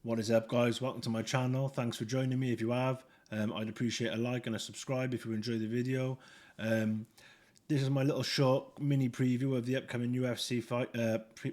What is up, guys? Welcome to my channel. Thanks for joining me. If you have, I'd appreciate a like and a subscribe if you enjoy the video. Um, this is my little short mini preview of the upcoming UFC fight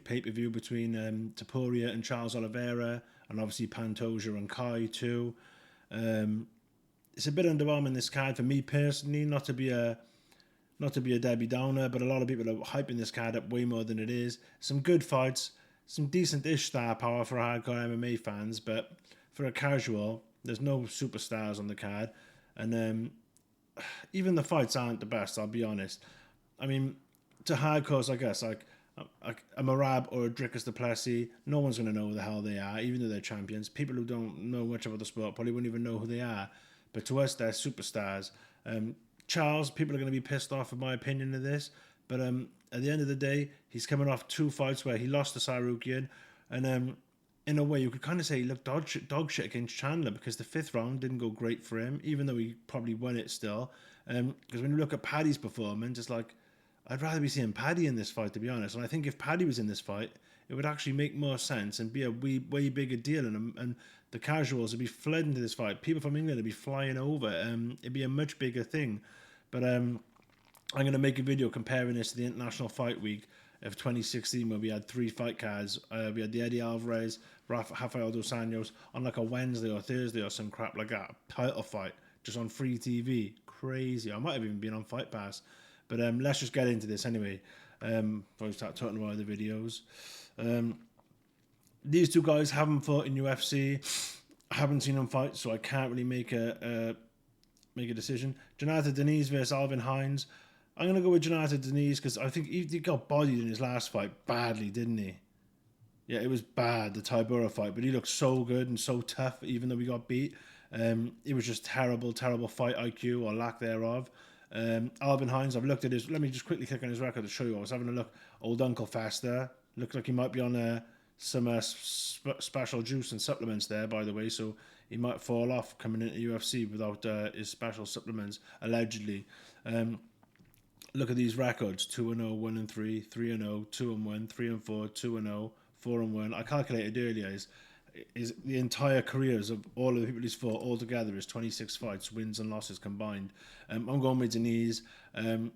pay-per-view between Topuria and Charles Oliveira, and obviously Pantoja and Kai too. It's a bit underwhelming, this card, for me personally. Not to be a Debbie Downer, but a lot of people are hyping this card up way more than it is. Some good fights, some decent-ish star power for hardcore MMA fans, but for a casual, there's no superstars on the card, and even the fights aren't the best. I'll be honest. I mean, to hardcores, I guess, like a Marab or a Dricus Duplessis, no one's going to know who the hell they are, even though they're champions. People who don't know much about the sport probably won't even know who they are. But to us, they're superstars. Charles, people are going to be pissed off with my opinion of this, but at the end of the day, he's coming off two fights where he lost to Sarukian, and in a way, you could kind of say he looked dog shit against Chandler, because the fifth round didn't go great for him, even though he probably won it still. Because when you look at Paddy's performance, it's like, I'd rather be seeing Paddy in this fight, to be honest. And I think if Paddy was in this fight, it would actually make more sense and be a way bigger deal. And the casuals would be flooding to this fight. People from England would be flying over. It'd be a much bigger thing. But I'm going to make a video comparing this to the International Fight Week of 2016, where we had three fight cards. We had the Eddie Alvarez, Rafael Dos Anjos on like a Wednesday or Thursday or some crap like that. Title fight, just on free TV. Crazy. I might have even been on Fight Pass. But let's just get into this anyway. Before we start talking about the videos. These two guys haven't fought in UFC. I haven't seen them fight, so I can't really make a decision. Jonathan Denise versus Alvin Hines. I'm going to go with Jonathan Denise because I think he got bodied in his last fight badly, didn't he? Yeah, it was bad, the Tybura fight, but he looked so good and so tough, even though he got beat. It was just terrible fight IQ or lack thereof. Alvin Hines, I've looked at his. Let me just quickly click on his record to show you. I was having a look. Old Uncle Faster. Looks like he might be on some special juice and supplements there, by the way. So he might fall off coming into UFC without his special supplements, allegedly. Look at these records: 2-0, 1-3, 3-0, 2-1, 3-4, 2-0, 4-1. I calculated earlier is the entire careers of all of the people he's fought all together is 26 fights, wins and losses combined. I'm going with Denise. I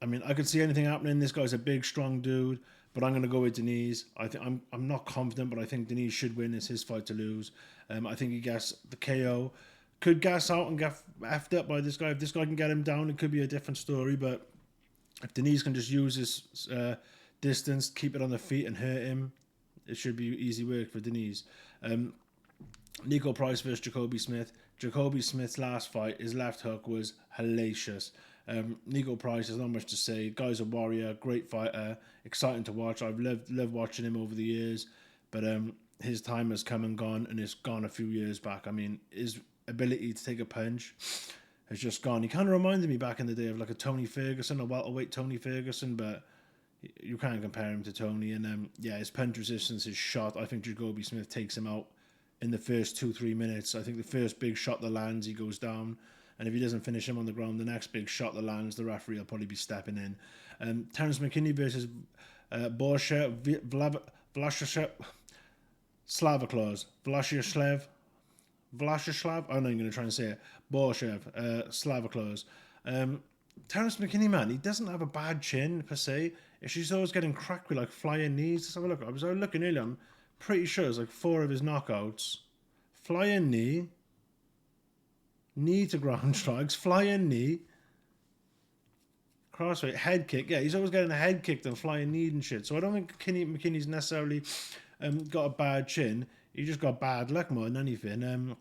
mean, I could see anything happening. This guy's a big, strong dude, but I'm going to go with Denise. I'm not confident, but I think Denise should win. It's his fight to lose. I think he gets the KO. Could gas out and get effed up by this guy. If this guy can get him down, it could be a different story. But if Denise can just use his distance, keep it on the feet and hurt him, it should be easy work for Denise. Nico Price versus Jacoby Smith. Jacoby Smith's last fight, his left hook was hellacious. Nico Price, there's not much to say. Guy's a warrior, great fighter, exciting to watch. I've loved watching him over the years, but his time has come and gone, and it's gone a few years back. I mean, his ability to take a punch has just gone. He kind of reminded me back in the day of like a Tony Ferguson, a welterweight Tony Ferguson, but you can't compare him to Tony. And yeah, his punch resistance is shot. I think Jacoby Smith takes him out in the first 2-3 minutes. I think the first big shot that lands, he goes down. And if he doesn't finish him on the ground, the next big shot that lands, the referee will probably be stepping in. Terence McKinney versus Borsha Vlashishev Slavaclaus. Vlashishlav? I'm not even going to try and say it. Borshev Slavaclaus. Terence McKinney, man, he doesn't have a bad chin per se. She's always getting cracked with like flying knees. Let's have a look. I was looking earlier. I'm pretty sure it's like 4 of his knockouts. Flying knee. Knee to ground strikes. Flying knee. Crossweight. Head kick. Yeah, he's always getting a head kicked and flying knee and shit. So I don't think McKinney's necessarily got a bad chin. He just got bad luck more than anything.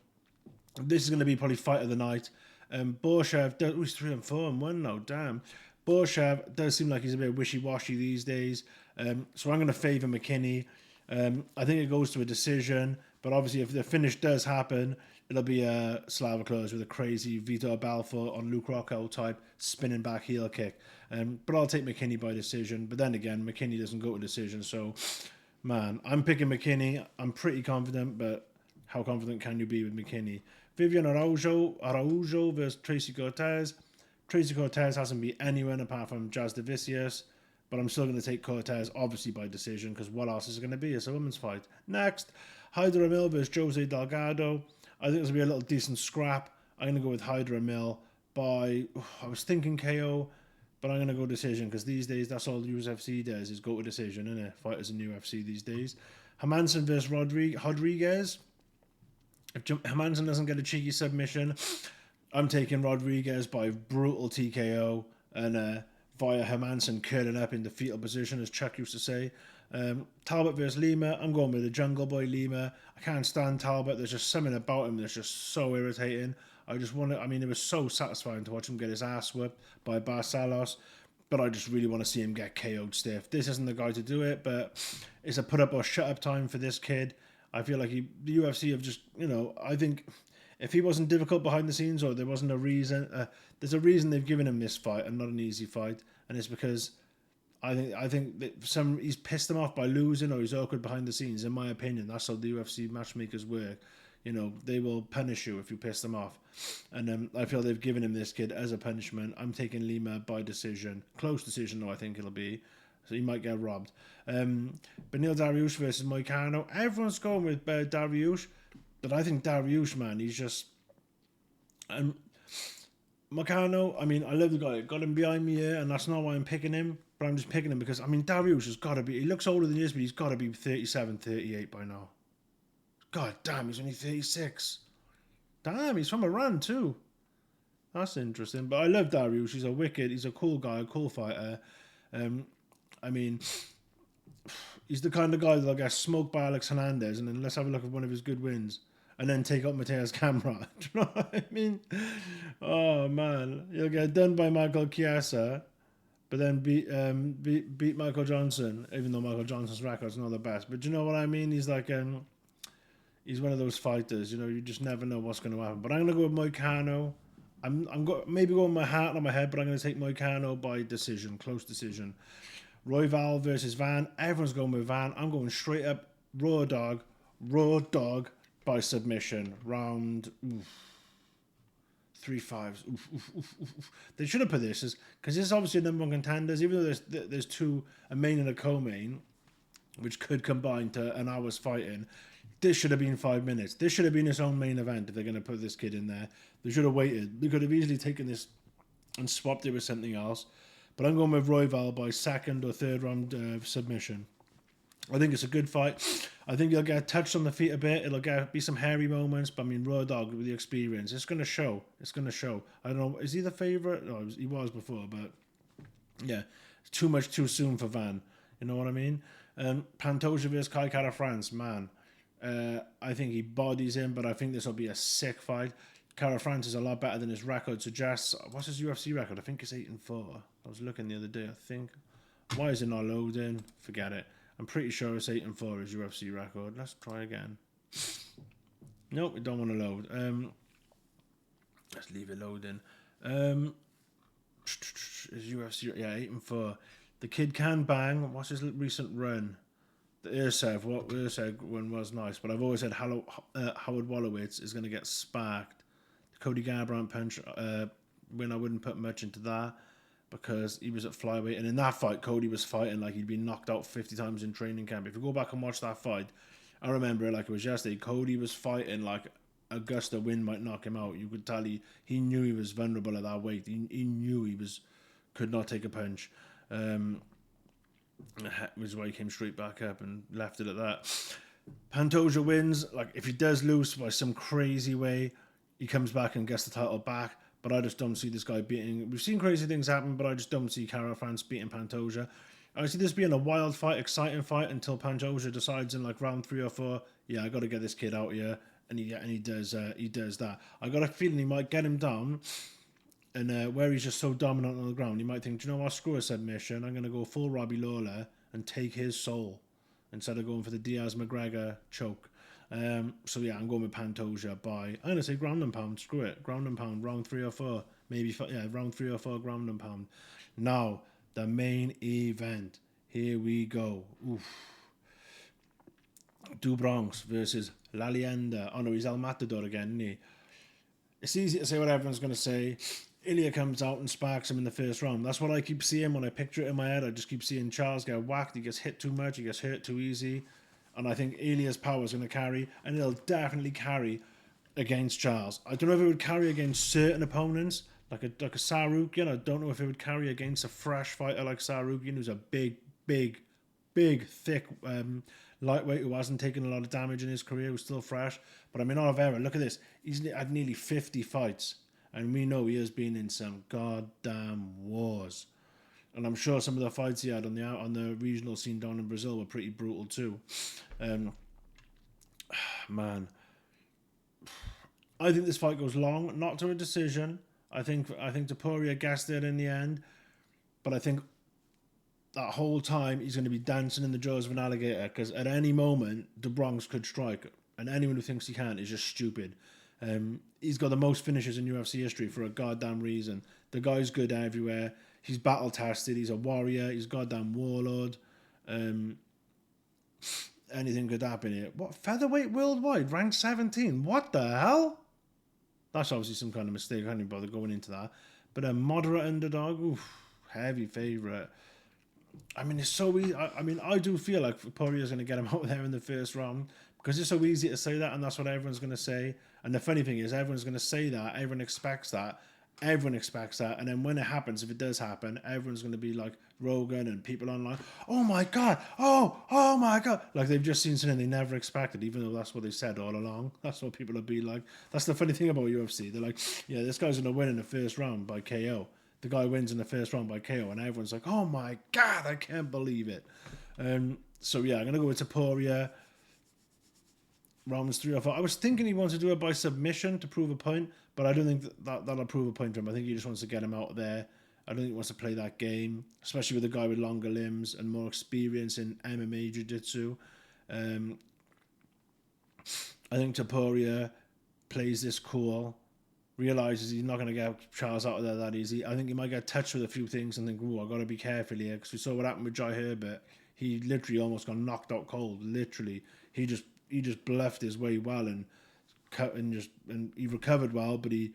This is going to be probably fight of the night. Borshev, he's 3-4-1 now, damn. Borshev does seem like he's a bit wishy-washy these days. So I'm going to favour McKinney. I think it goes to a decision, but obviously if the finish does happen, it'll be a Slavaclaus with a crazy Vitor Belfort on Luke Rockhold type spinning back heel kick. But I'll take McKinney by decision. But then again, McKinney doesn't go to decision. So, man, I'm picking McKinney. I'm pretty confident, but how confident can you be with McKinney? Vivian Araujo versus Tracy Cortez. Tracy Cortez hasn't beat anyone apart from Jazz Devicius. but I'm still going to take Cortez, obviously by decision, because what else is it going to be? It's a women's fight. Next, Hydra Mill versus Jose Delgado. I think it's going to be a little decent scrap. I'm going to go with Hydra Mill by, I was thinking KO, but I'm going to go decision, because these days that's all the UFC does, is go to decision, innit? Fighters in UFC these days. Hermansson versus Rodriguez. If Hermansson doesn't get a cheeky submission, I'm taking Rodriguez by brutal TKO and via Hermansson curling up in the fetal position, as Chuck used to say. Talbot versus Lima. I'm going with the Jungle Boy Lima. I can't stand Talbot. There's just something about him that's just so irritating. I just want to, I mean, it was so satisfying to watch him get his ass whipped by Barcelos, but I just really want to see him get KO'd stiff. This isn't the guy to do it, but it's a put up or shut up time for this kid. I feel like the UFC have just, I think if he wasn't difficult behind the scenes, or there wasn't a reason, there's a reason they've given him this fight and not an easy fight, and it's because I think that he's pissed them off by losing, or he's awkward behind the scenes. In my opinion, that's how the UFC matchmakers work. They will punish you if you piss them off, and I feel they've given him this kid as a punishment. I'm taking Lima by decision, close decision though. I think it'll be. So he might get robbed. Benil Dariush versus Moicano. Everyone's going with Dariush, but I think Dariush, man, he's just... Moicano, I mean, I love the guy. Got him behind me here, and that's not why I'm picking him, but I'm just picking him because, I mean, Dariush has got to be... He looks older than he is, but he's got to be 37, 38 by now. God damn, he's only 36. Damn, he's from Iran too. That's interesting. But I love Dariush. He's a cool guy, a cool fighter. I mean, he's the kind of guy that'll get smoked by Alex Hernandez, and then let's have a look at one of his good wins, and then take up Mateus Camara. Do you know what I mean? Oh man, he'll get done by Michael Chiesa, but then beat Michael Johnson, even though Michael Johnson's record's not the best. But do you know what I mean? He's like he's one of those fighters. You just never know what's going to happen. But I'm going to go with Moicano. I'm maybe going with my heart on my head, but I'm going to take Moicano by decision, close decision. Royval versus Van. Everyone's going with Van. I'm going straight up raw dog by submission. Round 3-5. They should have put this because this is obviously number one contenders. Even though there's a main and a co-main, which could combine to an hour's fighting. This should have been 5 minutes. This should have been its own main event if they're going to put this kid in there. They should have waited. They could have easily taken this and swapped it with something else. But I'm going with Royval by second or third round submission. I think it's a good fight. I think he'll get touched on the feet a bit. It'll be some hairy moments. But I mean, Raw Dog with the experience, it's going to show. It's going to show. I don't know. Is he the favourite? No, he was before. But yeah, it's too much too soon for Van. You know what I mean? Pantoja versus Kai Kara France, man. I think he bodies him, but I think this will be a sick fight. Kara France is a lot better than his record suggests. What's his UFC record? I think it's 8-4. I was looking the other day, I think. Why is it not loading? Forget it. I'm pretty sure it's 8-4 his UFC record. Let's try again. Nope, we don't want to load. Let's leave it loading. His UFC, yeah, 8-4. The kid can bang. What's his recent run? The Ursev one was nice, but I've always said Howard Wolowitz is going to get sparked. The Cody Garbrandt punch win, I wouldn't put much into that because he was at flyweight, and in that fight, Cody was fighting like he'd been knocked out 50 times in training camp. If you go back and watch that fight, I remember it like it was yesterday. Cody was fighting like Augusta Win might knock him out. You could tell he knew he was vulnerable at that weight. He knew he could not take a punch. Which is why he came straight back up and left it at that. Pantoja wins. Like, if he does lose by some crazy way, he comes back and gets the title back. But I just don't see this guy beating... We've seen crazy things happen, but I just don't see Kara France beating Pantoja. I see this being a wild fight, exciting fight, until Pantoja decides in like round 3 or 4, yeah, I got to get this kid out here. And he does that. I got a feeling he might get him down. And where he's just so dominant on the ground, you might think, do you know what, screw a submission. I'm going to go full Robbie Lawler and take his soul instead of going for the Diaz-McGregor choke. So yeah, I'm going with Pantoja by, I'm going to say ground and pound, screw it. Ground and pound, round 3 or 4. Maybe, yeah, round 3 or 4, ground and pound. Now, the main event. Here we go. Oof. Du Bronx versus La Leyenda. Oh no, he's El Matador again, isn't he? It's easy to say what everyone's going to say. Ilya comes out and sparks him in the first round. That's what I keep seeing when I picture it in my head. I just keep seeing Charles get whacked. He gets hit too much. He gets hurt too easy. And I think Ilya's power is going to carry, and it'll definitely carry against Charles. I don't know if it would carry against certain opponents, like a Sarukian. I don't know if it would carry against a fresh fighter like Sarukian, who's a big, thick lightweight who hasn't taken a lot of damage in his career, who's still fresh. But I mean, Oliveira, look at this. He's had nearly 50 fights. And we know he has been in some goddamn wars. And I'm sure some of the fights he had on the regional scene down in Brazil were pretty brutal too. Man, I think this fight goes long, not to a decision. I think Topuria gassed it in the end, but I think that whole time he's going to be dancing in the jaws of an alligator, because at any moment the Bronx could strike, and anyone who thinks he can't is just stupid. He's got the most finishes in UFC history for a goddamn reason. The guy's good everywhere. He's battle tested. He's a warrior. He's a goddamn warlord. Anything could happen here. What, featherweight worldwide, ranked 17? What the hell? That's obviously some kind of mistake. I can't even bother going into that. But a moderate underdog, oof, heavy favourite. I mean, it's so easy. I do feel like Poirier's going to get him out there in the first round, because it's so easy to say that, and that's what everyone's going to say. And the funny thing is, everyone's going to say that, everyone expects that, and then when it happens, if it does happen, everyone's going to be like Rogan and people online, oh my god, oh my god, like they've just seen something they never expected, even though that's what they said all along. That's what people will be like. That's the funny thing about UFC. They're like, yeah, this guy's going to win in the first round by KO. The guy wins in the first round by KO, and everyone's like, oh my god, I can't believe it. So yeah, I'm going to go with Topuria. Rounds 3 or 4. I was thinking he wants to do it by submission to prove a point, but I don't think that'll prove a point to him. I think he just wants to get him out there. I don't think he wants to play that game, especially with a guy with longer limbs and more experience in MMA jiu-jitsu. I think Topuria plays this cool, realizes he's not going to get Charles out of there that easy. I think he might get touched with a few things and think, oh, I've got to be careful here, because we saw what happened with Jai Herbert. He literally almost got knocked out cold. Literally. He just bluffed his way well and he recovered well, but he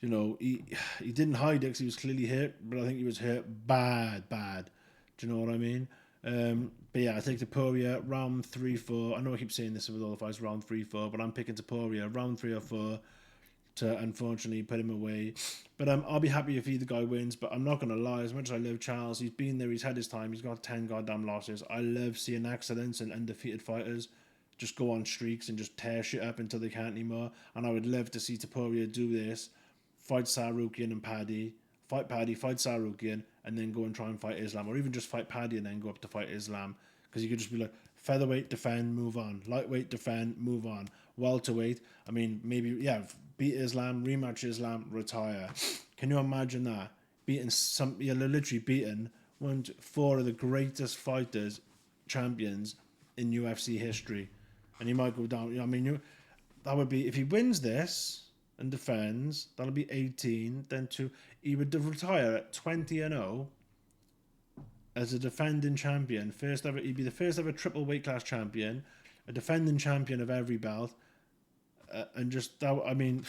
didn't hide it because he was clearly hurt, but I think he was hurt bad. Do you know what I mean? But yeah, I think Topuria round 3-4. I know I keep saying this with all the fights, round 3-4, but I'm picking Topuria round 3 or 4 to unfortunately put him away. But I'll be happy if either guy wins, but I'm not going to lie, as much as I love Charles, he's been there, he's had his time, he's got 10 goddamn losses. I love seeing excellence and undefeated fighters just go on streaks and just tear shit up until they can't anymore. And I would love to see Topuria do this, fight Sarukian and Paddy, fight Sarukian, and then go and try and fight Islam, or even just fight Paddy and then go up to fight Islam, because you could just be like, featherweight, defend, move on, lightweight, defend, move on, welterweight, I mean, maybe, yeah, beat Islam, rematch Islam, retire. Can you imagine that? Literally beaten 4 of the greatest fighters, champions in UFC history, and he might go down. I mean, that would be, if he wins this and defends, that'll be 18. Then he would retire at 20-0 as a defending champion. He'd be the first ever triple weight class champion, a defending champion of every belt, and just that. I mean,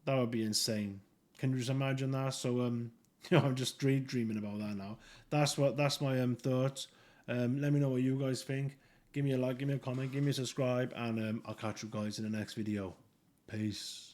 that would be insane. Can you just imagine that? So I'm just dreaming about that now. That's my thoughts. Let me know what you guys think. Give me a like, give me a comment, give me a subscribe, and I'll catch you guys in the next video. Peace.